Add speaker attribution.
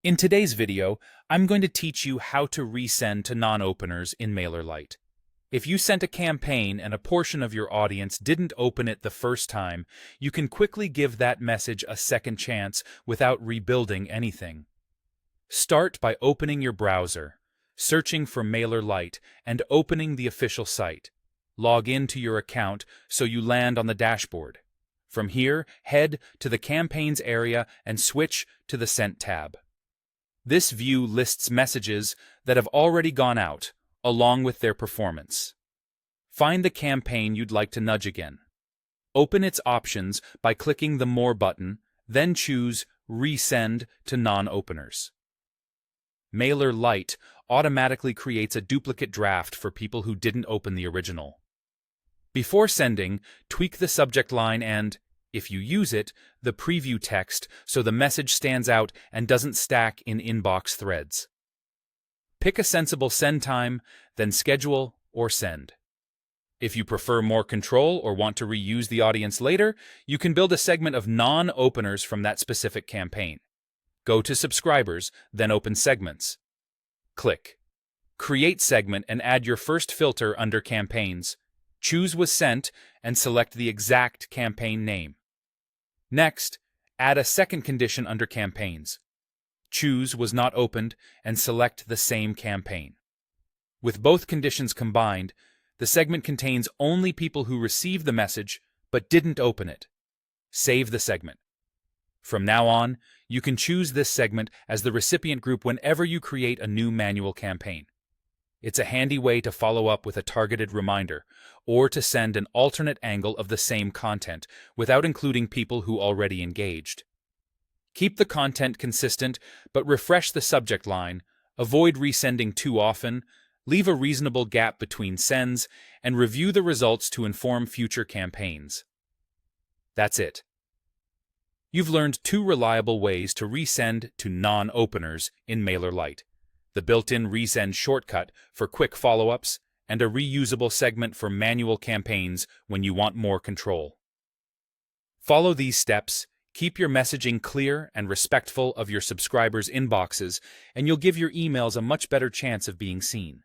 Speaker 1: In today's video, I'm going to teach you how to resend to non-openers in Mailerlite. If you sent a campaign and a portion of your audience didn't open it the first time, you can quickly give that message a second chance without rebuilding anything. Start by opening your browser, searching for Mailerlite, and opening the official site. Log in to your account so you land on the dashboard. From here, head to the Campaigns area and switch to the Sent tab. This view lists messages that have already gone out, along with their performance. Find the campaign you'd like to nudge again. Open its options by clicking the More button, then choose Resend to non-openers. Mailerlite automatically creates a duplicate draft for people who didn't open the original. Before sending, tweak the subject line and, if you use it, the preview text so the message stands out and doesn't stack in inbox threads. Pick a sensible send time, then schedule or send. If you prefer more control or want to reuse the audience later, you can build a segment of non-openers from that specific campaign. Go to Subscribers, then open Segments. Click Create Segment and add your first filter under Campaigns. Choose Was Sent and select the exact campaign name. Next, add a second condition under Campaigns. Choose Was Not Opened and select the same campaign. With both conditions combined, the segment contains only people who received the message but didn't open it. Save the segment. From now on, you can choose this segment as the recipient group whenever you create a new manual campaign. It's a handy way to follow up with a targeted reminder, or to send an alternate angle of the same content without including people who already engaged. Keep the content consistent, but refresh the subject line, avoid resending too often, leave a reasonable gap between sends, and review the results to inform future campaigns. That's it. You've learned 2 reliable ways to resend to non-openers in Mailerlite: the built-in Resend shortcut for quick follow-ups, and a reusable segment for manual campaigns when you want more control. Follow these steps, keep your messaging clear and respectful of your subscribers' inboxes, and you'll give your emails a much better chance of being seen.